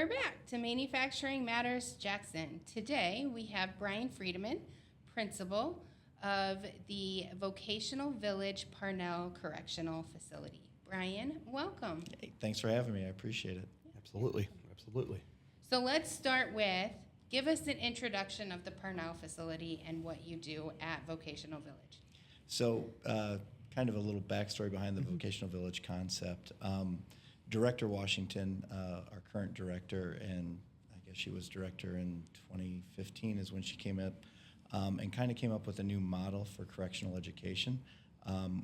We're back to Manufacturing Matters Jackson. Today we have Brian Friedman, Principal of the Vocational Village Parnell Correctional Facility. Brian, welcome. Hey, thanks for having me. I appreciate it. Absolutely. Absolutely. So let's start with, give us an introduction of the Parnell facility and what you do at Vocational Village. So, kind of a little backstory behind the Vocational Village concept. Director Washington, our current director, and I guess she was director in 2015 is when she came up, and kind of came up with a new model for correctional education,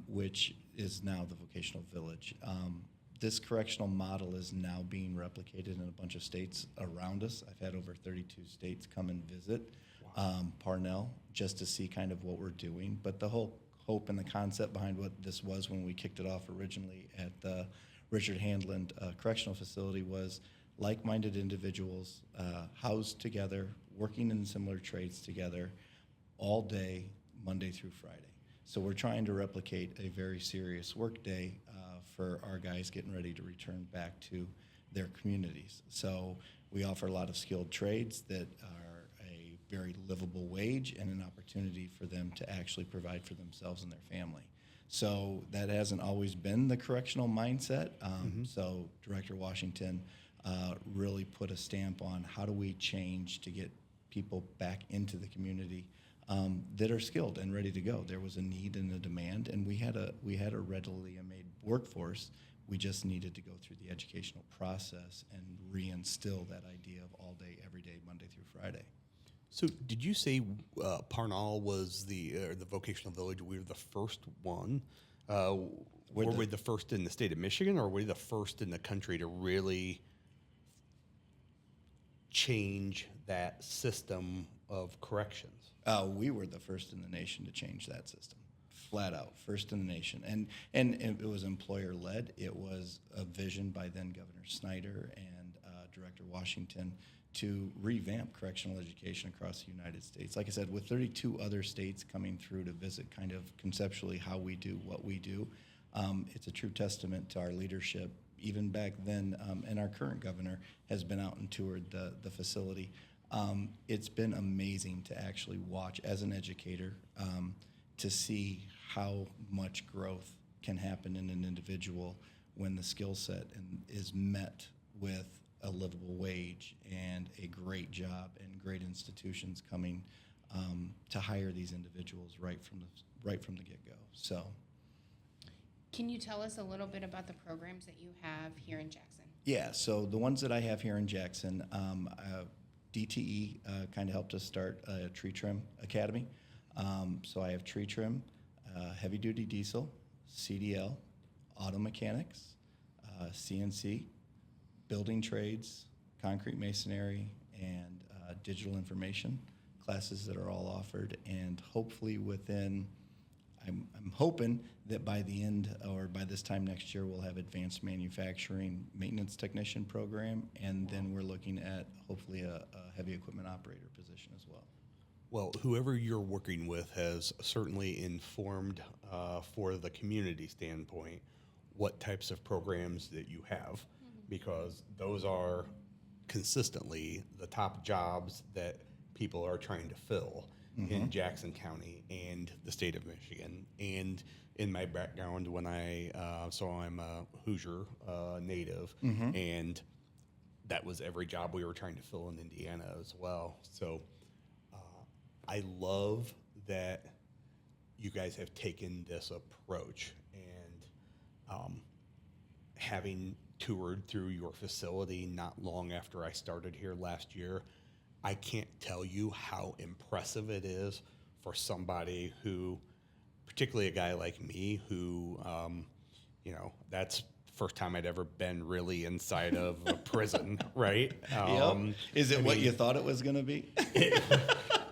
which is now the Vocational Village. This correctional model is now being replicated in a bunch of states around us. I've had over 32 states come and visit Parnell just to see kind of what we're doing. But the whole hope and the concept behind what this was when we kicked it off originally at the Richard Handland Correctional Facility was like-minded individuals housed together, working in similar trades together all day, Monday through Friday. So we're trying to replicate a very serious work day for our guys getting ready to return back to their communities. So we offer a lot of skilled trades that are a very livable wage and an opportunity for them to actually provide for themselves and their family. So that hasn't always been the correctional mindset. So Director Washington really put a stamp on how do we change to get people back into the community that are skilled and ready to go. There was a need and a demand, and we had a readily made workforce. We just needed to go through the educational process and reinstill that idea of all day, every day, Monday through Friday. So, did you say Parnell was the vocational village? We were the first one. Were we the first in the state of Michigan, or were we the first in the country to really change that system of corrections? We were the first in the nation to change that system, flat out, first in the nation. And it was employer-led. It was a vision by then Governor Snyder and Director Washington to revamp correctional education across the United States. Like I said, with 32 other states coming through to visit kind of conceptually how we do what we do, it's a true testament to our leadership. Even back then, and our current governor has been out and toured the facility. It's been amazing to actually watch as an educator to see how much growth can happen in an individual when the skill set is met with a livable wage and a great job and great institutions coming to hire these individuals right from the get-go. So, Can you tell us a little bit about the programs that you have here in Jackson? yeah. So the ones that I have here in Jackson. DTE kind of helped us start a tree trim academy. So I have tree trim, heavy duty diesel, CDL, auto mechanics, CNC, building trades, concrete masonry, and digital information classes that are all offered. And hopefully I'm hoping that by the end or by this time next year, we'll have advanced manufacturing maintenance technician program, and then we're looking at hopefully a heavy equipment operator position as well. Well, whoever you're working with has certainly informed for the community standpoint what types of programs that you have, because those are consistently the top jobs that people are trying to fill in Jackson County and the state of Michigan. And in my background, when so I'm a Hoosier native, and that was every job we were trying to fill in Indiana as well. So I love that you guys have taken this approach, and having toured through your facility not long after I started here last year, I can't tell you how impressive it is for somebody who, particularly a guy like me, who, that's the first time I'd ever been really inside of a prison, right? Is it what you thought it was going to be?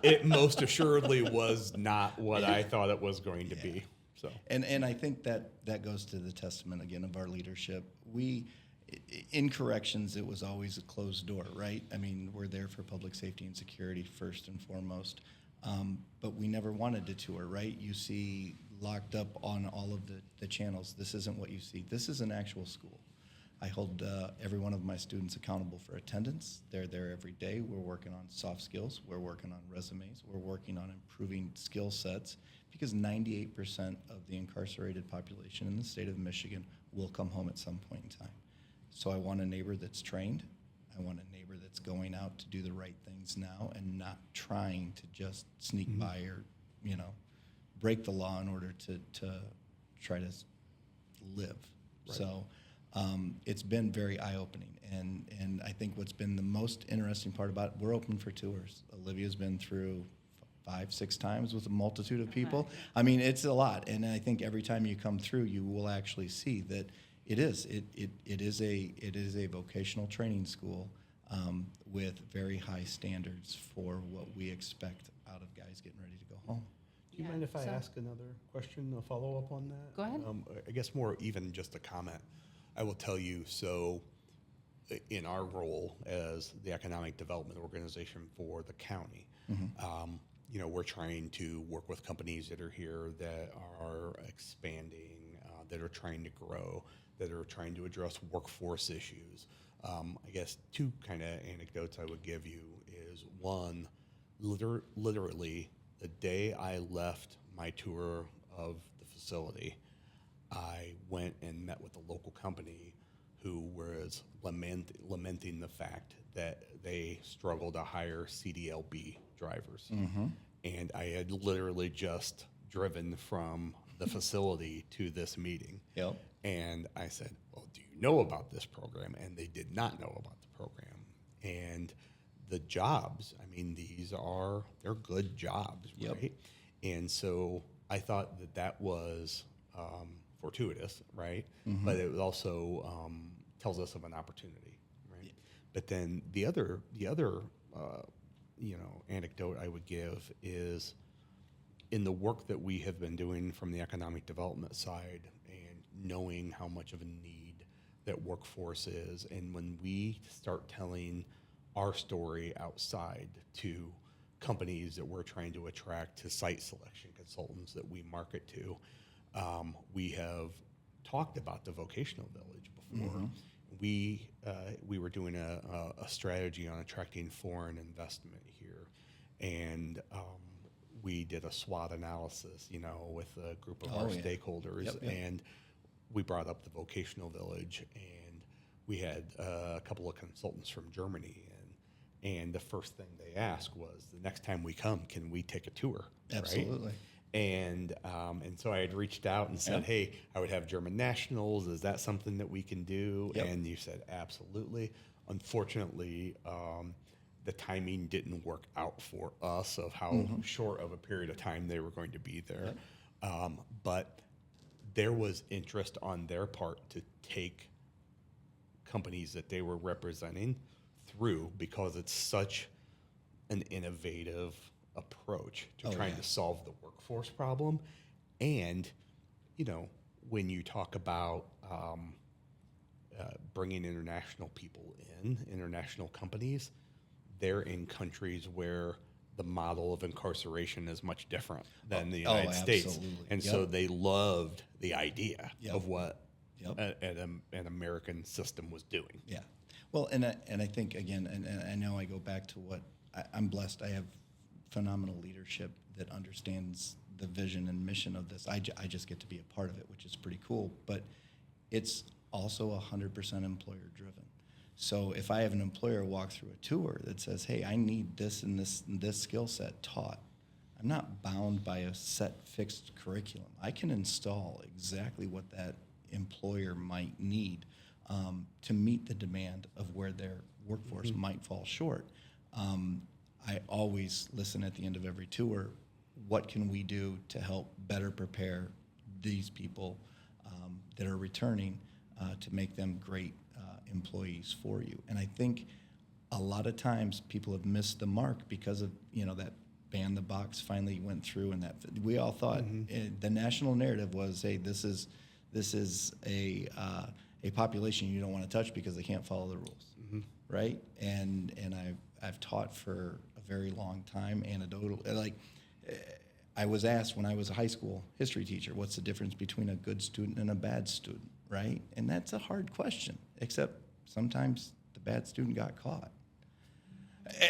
It most assuredly was not what I thought it was going to be. So, and I think that goes to the testament again of our leadership. In corrections, it was always a closed door, right? I mean, we're there for public safety and security first and foremost, but we never wanted to tour, right? You see locked up on all of the channels. This isn't what you see. This is an actual school. I hold every one of my students accountable for attendance. They're there every day. We're working on soft skills. We're working on resumes. We're working on improving skill sets because 98% of the incarcerated population in the state of Michigan will come home at some point in time. So I want a neighbor that's trained. I want a neighbor that's going out to do the right things now and not trying to just sneak by or, break the law in order to try to live. Right. So it's been very eye-opening. And I think what's been the most interesting part about it, we're open for tours. Olivia's been through 5-6 times with a multitude of people. I mean, it's a lot. And I think every time you come through, you will actually see that it is a vocational training school with very high standards for what we expect out of guys getting ready to go home. Do you mind if I ask another question, a follow-up on that? Go ahead. I guess more even just a comment. I will tell you, so in our role as the economic development organization for the county, we're trying to work with companies that are here that are expanding, that are trying to grow, that are trying to address workforce issues. I guess 2 kind of anecdotes I would give you is one, literally the day I left my tour of the facility, I went and met with a local company who was lamenting the fact that they struggle to hire CDLB drivers. And I had literally just driven from the facility to this meeting. Yep. And I said, well, do you know about this program? And they did not know about the program. And the jobs, I mean, they're good jobs, Yep. right? And so I thought that was fortuitous, right? But it also tells us of an opportunity, right? Yeah. But then the other anecdote I would give is in the work that we have been doing from the economic development side and knowing how much of a need that workforce is, and when we start telling our story outside to companies that we're trying to attract, to site selection consultants that we market to, we have talked about the vocational village before. We were doing a strategy on attracting foreign investment here, and we did a SWOT analysis, with a group of our stakeholders, Yep. and we brought up the vocational village, and we had a couple of consultants from Germany, and the first thing they asked was, the next time we come, can we take a tour? Absolutely. Right? And so I had reached out and said, hey, I would have German nationals. Is that something that we can do? Yep. And you said, absolutely. Unfortunately, the timing didn't work out for us of how short of a period of time they were going to be there. Yep. But there was interest on their part to take companies that they were representing through, because it's such an innovative approach to trying to solve the workforce problem. And, when you talk about bringing international people in, international companies, they're in countries where the model of incarceration is much different than the United States. Absolutely. And so they loved the idea of what Yep. an American system was doing. Yeah. Well, and I think, again, and I know I go back to what I'm blessed. I have phenomenal leadership that understands the vision and mission of this. I just get to be a part of it, which is pretty cool. But it's also 100% employer driven. So if I have an employer walk through a tour that says, hey, I need this and this skill set taught, I'm not bound by a set fixed curriculum. I can install exactly what that employer might need to meet the demand of where their workforce might fall short. I always listen at the end of every tour, what can we do to help better prepare these people that are returning to make them great employees for you. And I think a lot of times people have missed the mark because of, that ban the box finally went through, and that we all thought the national narrative was, hey, this is a population you don't want to touch because they can't follow the rules, right? And I've taught for a very long time, anecdotal. Like, I was asked when I was a high school history teacher, what's the difference between a good student and a bad student? right? And that's a hard question, except sometimes the bad student got caught.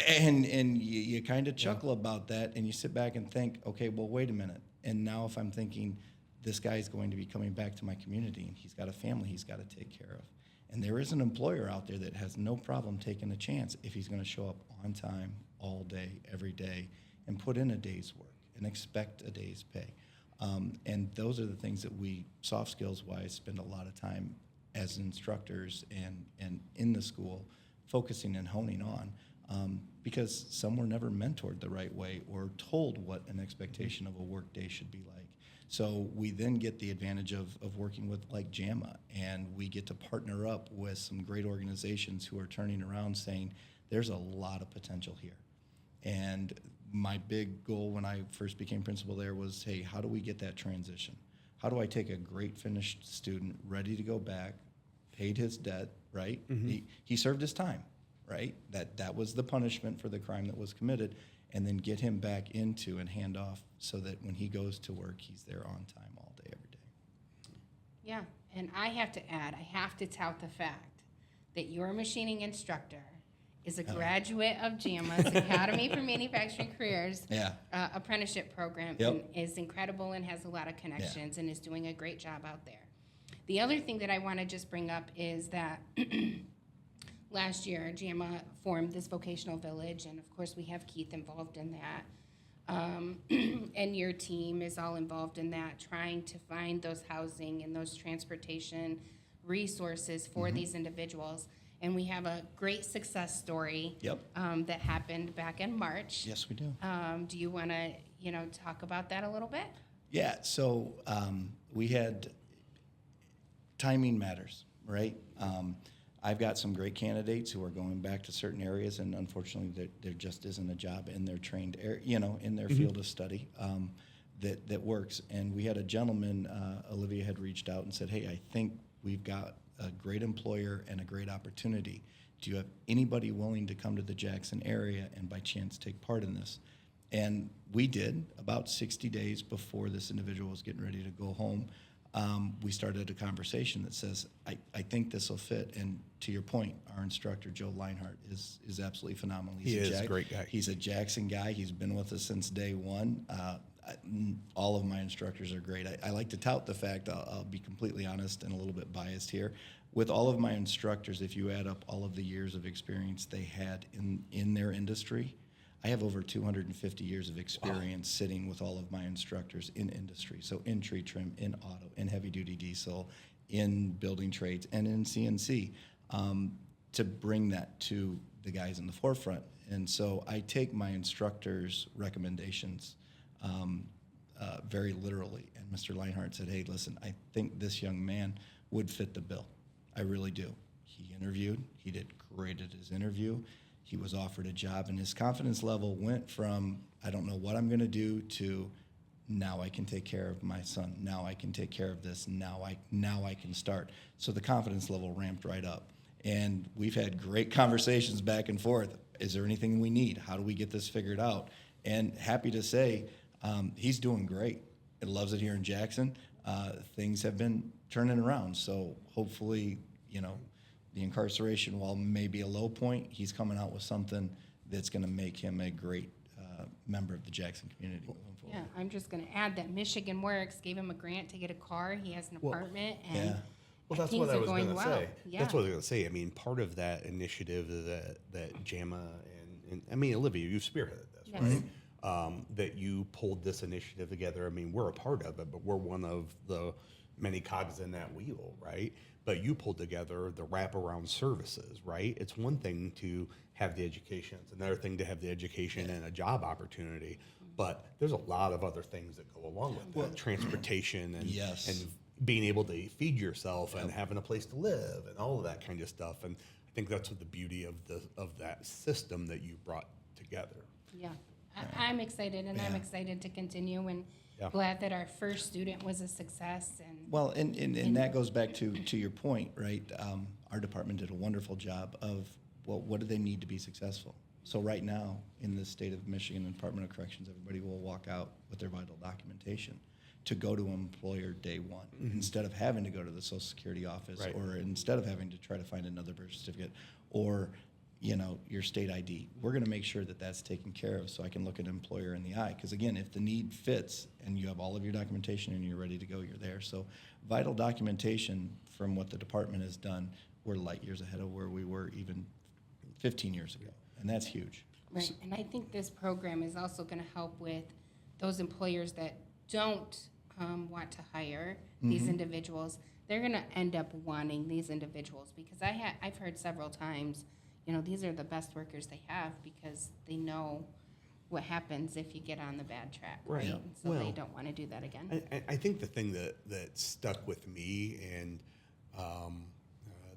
And you kind of chuckle about that, and you sit back and think, okay, well, wait a minute. And now if I'm thinking, this guy's going to be coming back to my community, and he's got a family he's got to take care of. And there is an employer out there that has no problem taking a chance if he's going to show up on time, all day, every day, and put in a day's work and expect a day's pay. And those are the things that we, soft skills-wise, spend a lot of time as instructors and in the school focusing and honing on. Because some were never mentored the right way or told what an expectation of a work day should be like. So we then get the advantage of working with like JAMA, and we get to partner up with some great organizations who are turning around saying, there's a lot of potential here. And my big goal when I first became principal there was, hey, how do we get that transition? How do I take a great finished student, ready to go back, paid his debt, right? He served his time, right? That was the punishment for the crime that was committed, and then get him back into and hand off so that when he goes to work, he's there on time all day, every day. Yeah, and I have to add, I have to tout the fact that your machining instructor is a graduate of JAMA's Academy for Manufacturing Careers apprenticeship program, and is incredible and has a lot of connections and is doing a great job out there. The other thing that I want to just bring up is that last year, JAMA formed this vocational village, and of course we have Keith involved in that. And your team is all involved in that, trying to find those housing and those transportation resources for these individuals. And we have a great success story that happened back in March. Yes, we do. Do you want to, talk about that a little bit? Yeah, so we had timing matters, right? I've got some great candidates who are going back to certain areas, and unfortunately, there just isn't a job in their trained area, in their field of study that works. And we had a gentleman, Olivia had reached out and said, "Hey, I think we've got a great employer and a great opportunity. Do you have anybody willing to come to the Jackson area and by chance take part in this?" And we did. About 60 days before this individual was getting ready to go home, we started a conversation that says, I think this will fit. And to your point, our instructor, Joe Leinhardt, is absolutely phenomenal. He is a great guy. He's a Jackson guy. He's been with us since day one. All of my instructors are great. I like to tout the fact, I'll be completely honest and a little bit biased here, with all of my instructors, if you add up all of the years of experience they had in their industry, I have over 250 years of experience sitting with all of my instructors in industry. So in tree trim, in auto, in heavy duty diesel, in building trades, and in CNC, to bring that to the guys in the forefront. And so I take my instructors' recommendations very literally. And Mr. Leinhardt said, "Hey, listen, I think this young man would fit the bill. I really do." He interviewed. He did great at his interview. He was offered a job, and his confidence level went from, I don't know what I'm going to do, to now I can take care of my son. Now I can take care of this. Now I can start. So the confidence level ramped right up. And we've had great conversations back and forth. Is there anything we need? How do we get this figured out? And happy to say, he's doing great. He loves it here in Jackson. Things have been turning around. So hopefully, the incarceration, while maybe a low point, he's coming out with something that's going to make him a great member of the Jackson community moving forward. Yeah, I'm just going to add that Michigan Works gave him a grant to get a car. He has an apartment, and Well, that's things what I are was going going to well. say. Yeah. That's what I was going to say. I mean, part of that initiative that JAMA and I mean, Olivia, you spearheaded this, Yes. right? That you pulled this initiative together. I mean, we're a part of it, but we're one of the many cogs in that wheel, right? But you pulled together the wraparound services, right? It's one thing to have the education. It's another thing to have the education and a job opportunity. But there's a lot of other things that go along with that. Transportation and and being able to feed yourself and having a place to live and all of that kind of stuff. And I think that's what the beauty of that system that you brought together. Yeah, I'm excited, and I'm excited to continue, and glad that our first student was a success. And well, and that goes back to your point, right? Our department did a wonderful job of, well, what do they need to be successful? So right now, in the state of Michigan and Department of Corrections, everybody will walk out with their vital documentation. to go to an employer day one instead of having to go to the Social Security office Right. or instead of having to try to find another birth certificate or your state ID. We're going to make sure that that's taken care of so I can look an employer in the eye. Because again, if the need fits and you have all of your documentation and you're ready to go, you're there. So vital documentation from what the department has done, we're light years ahead of where we were even 15 years ago. And that's huge. Right, and I think this program is also going to help with those employers that don't want to hire these individuals. They're going to end up wanting these individuals because I've heard several times, these are the best workers they have because they know what happens if you get on the bad track, right? Right. And so Well, they don't want to do that again. I think the thing that stuck with me and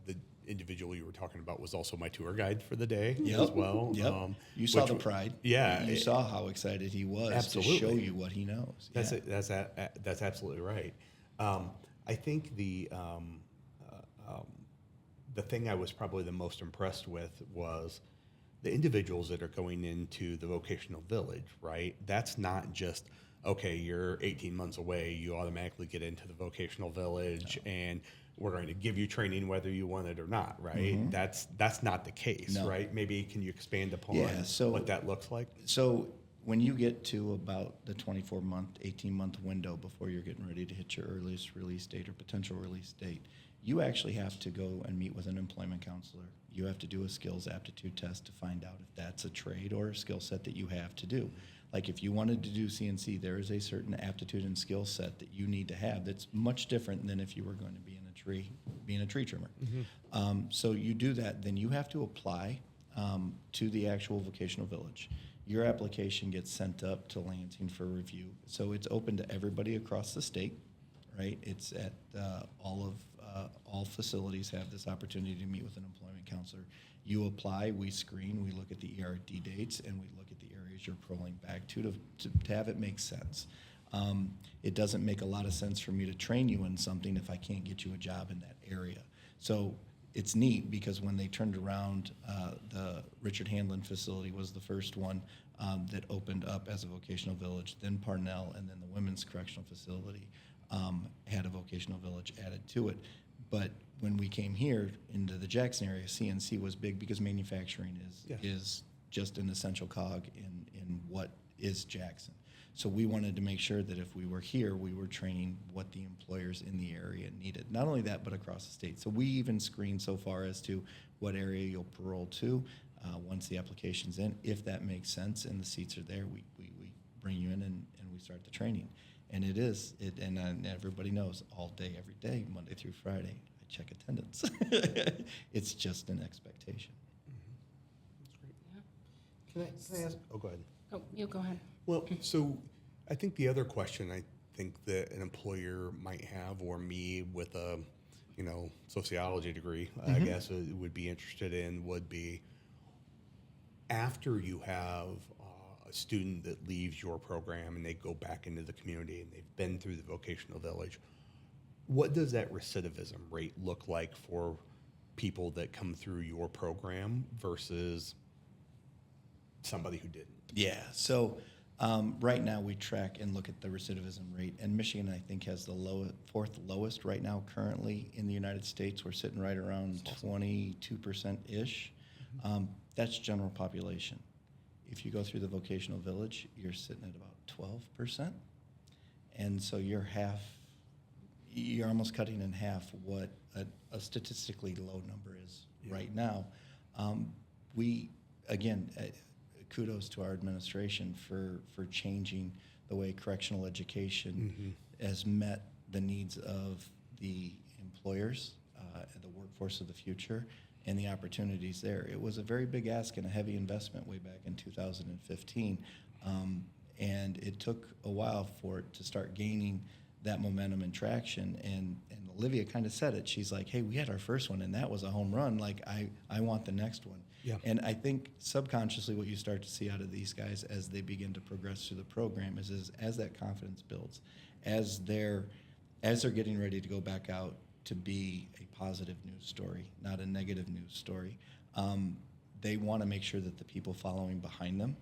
the individual you were talking about was also my tour guide for the day as well. Yep. You saw which the pride. Yeah. You saw how excited he was Absolutely. to show you what he knows. That's Yeah. that's absolutely right. I think the thing I was probably the most impressed with was the individuals that are going into the vocational village, right? That's not just, okay, you're 18 months away, you automatically get into the vocational village and we're going to give you training whether you want it or not, right? That's not the case, No. right? Maybe can you expand upon what that looks like? So when you get to about the 24-month, 18-month window before you're getting ready to hit your earliest release date or potential release date, you actually have to go and meet with an employment counselor. You have to do a skills aptitude test to find out if that's a trade or a skill set that you have to do. Like if you wanted to do CNC, there is a certain aptitude and skill set that you need to have that's much different than if you were going to be in a tree, being a tree trimmer. So you do that, then you have to apply to the actual vocational village. Your application gets sent up to Lansing for review. So it's open to everybody across the state, right? It's at all facilities have this opportunity to meet with an employment counselor. You apply, we screen, we look at the ERD dates, and we look at the areas you're paroling back to have it make sense. It doesn't make a lot of sense for me to train you in something if I can't get you a job in that area. So it's neat because when they turned around, the Richard Handlin facility was the first one that opened up as a vocational village, then Parnell, and then the Women's Correctional Facility had a vocational village added to it. But when we came here into the Jackson area, CNC was big because manufacturing is just an essential cog in what is Jackson. So we wanted to make sure that if we were here, we were training what the employers in the area needed. Not only that, but across the state. So we even screened so far as to what area you'll parole to once the application's in. If that makes sense and the seats are there, we bring you in and we start the training. And and everybody knows all day, every day, Monday through Friday, I check attendance. It's just an expectation. Can I ask? Oh, go ahead. Oh, you go ahead. Well, so I think the other question I think that an employer might have, or me with a, sociology degree, I guess, would be interested in would be after you have a student that leaves your program and they go back into the community and they've been through the vocational village, what does that recidivism rate look like for people that come through your program versus somebody who didn't? Yeah, so right now we track and look at the recidivism rate, and Michigan, I think, has the fourth lowest right now currently in the United States. We're sitting right around 22%-ish. That's general population. If you go through the vocational village, you're sitting at about 12%. And so you're almost cutting in half what a statistically low number is right now. Kudos to our administration for changing the way correctional education has met the needs of the employers, the workforce of the future, and the opportunities there. It was a very big ask and a heavy investment way back in 2015, and it took a while for it to start gaining that momentum and traction. And Olivia kind of said it. She's like, "Hey, we had our first one, and that was a home run. Like, I want the next one." Yeah. And I think subconsciously what you start to see out of these guys as they begin to progress through the program is as that confidence builds, as they're getting ready to go back out to be a positive news story, not a negative news story. They want to make sure that the people following behind them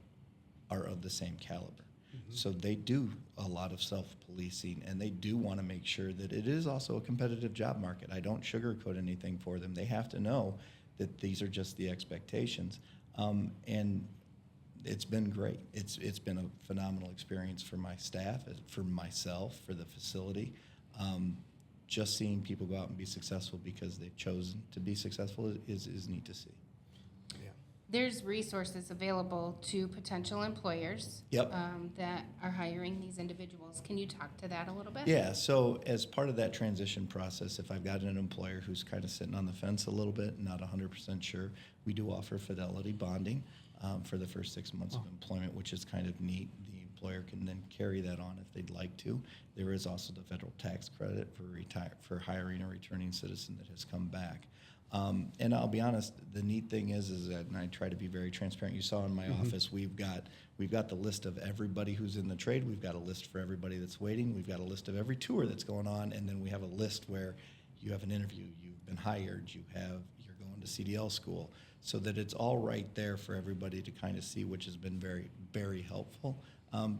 are of the same caliber. So they do a lot of self-policing, and they do want to make sure that it is also a competitive job market. I don't sugarcoat anything for them. They have to know that these are just the expectations. And it's been great. It's been a phenomenal experience for my staff, for myself, for the facility. Just seeing people go out and be successful because they've chosen to be successful is neat to see. Yeah. There's resources available to potential employers Yep. that are hiring these individuals. Can you talk to that a little bit? Yeah, so as part of that transition process, if I've got an employer who's kind of sitting on the fence a little bit, not 100% sure, we do offer fidelity bonding for the first 6 months of employment, which is kind of neat. The employer can then carry that on if they'd like to. There is also the federal tax credit for hiring a returning citizen that has come back. And I'll be honest, the neat thing is that, and I try to be very transparent. You saw in my office, we've got the list of everybody who's in the trade. We've got a list for everybody that's waiting. We've got a list of every tour that's going on, and then we have a list where you have an interview, you've been hired, you're going to CDL school, so that it's all right there for everybody to kind of see, which has been very, very helpful,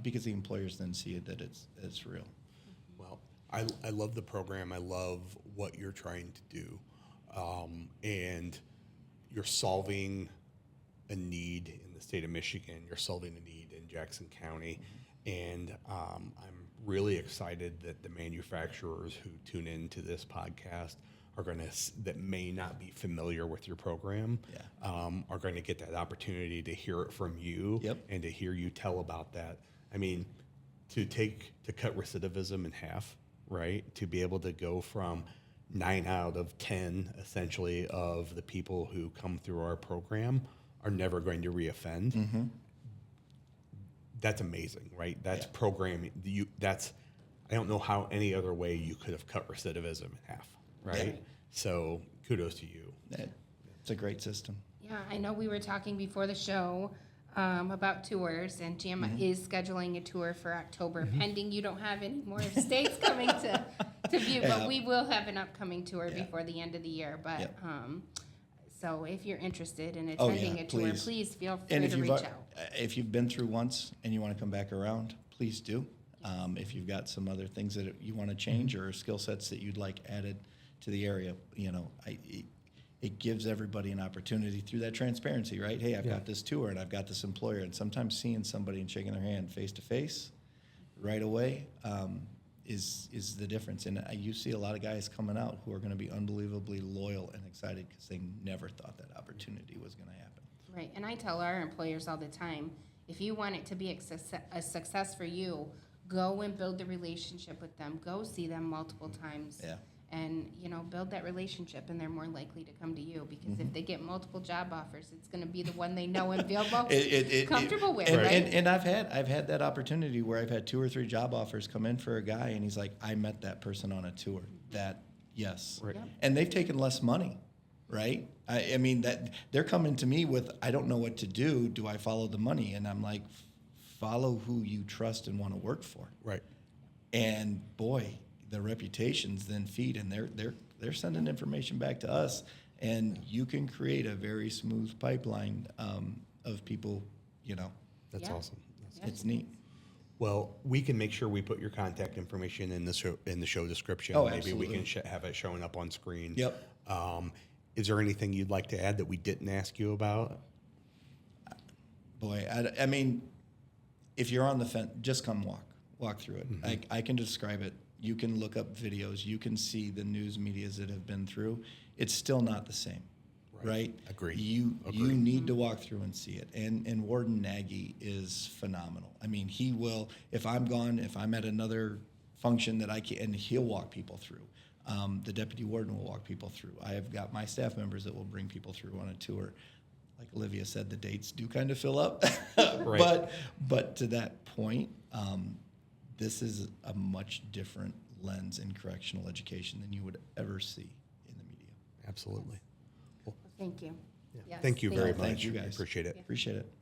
because the employers then see it that it's real. Well, I love the program. I love what you're trying to do. And you're solving a need in the state of Michigan. You're solving a need in Jackson County. And I'm really excited that the manufacturers who tune into this podcast are going to, that may not be familiar with your program, are going to get that opportunity to hear it from you. Yep. And to hear you tell about that. I mean, to cut recidivism in half, right? To be able to go from 9 out of 10, essentially, of the people who come through our program are never going to reoffend. Mm-hmm. That's amazing, right? That's programming. I don't know how any other way you could have cut recidivism in half, right? Yeah. So kudos to you. It's a great system. Yeah, I know we were talking before the show about tours, and Jim is scheduling a tour for October, pending you don't have any more states coming to view, but we will have an upcoming tour before the end of the year. But so if you're interested in attending a tour, please feel free to reach out. If you've been through once and you want to come back around, please do. If you've got some other things that you want to change or skill sets that you'd like added to the area, it gives everybody an opportunity through that transparency, right? Hey, I've got this tour and I've got this employer, and sometimes seeing somebody and shaking their hand face to face right away is the difference. And you see a lot of guys coming out who are going to be unbelievably loyal and excited because they never thought that opportunity was going to happen. Right, and I tell our employers all the time, if you want it to be a success for you, go and build the relationship with them. Go see them multiple times. Yeah. And, build that relationship, and they're more likely to come to you, because if they get multiple job offers, it's going to be the one they know and feel most comfortable with, right? And I've had that opportunity where I've had 2 or 3 job offers come in for a guy, and he's like, I met that person on a tour. Yes. Right. Yep. And they've taken less money, right? I mean, that they're coming to me with, I don't know what to do. Do I follow the money? And I'm like, follow who you trust and want to work for. Right. And boy, the reputations then feed, and they're sending information back to us, and you can create a very smooth pipeline of people. That's awesome. It's neat. Well, we can make sure we put your contact information in the show description. Oh, Maybe absolutely. we can have it showing up on screen. Yep. Is there anything you'd like to add that we didn't ask you about? Boy, I mean, if you're on the fence, just come walk through it. Mm-hmm. I can describe it. You can look up videos. You can see the news medias that have been through. It's still not the same, right? Agreed. You need to walk through and see it. And Warden Nagy is phenomenal. I mean, he will, if I'm gone, if I'm at another function that I can, and he'll walk people through. The deputy warden will walk people through. I have got my staff members that will bring people through on a tour. Like Olivia said, the dates do kind of fill up. Right. But to that point, this is a much different lens in correctional education than you would ever see in the media. Absolutely. Thank you. Yeah. Yes, Thank you very Thank much. you, guys. Appreciate it. Appreciate it.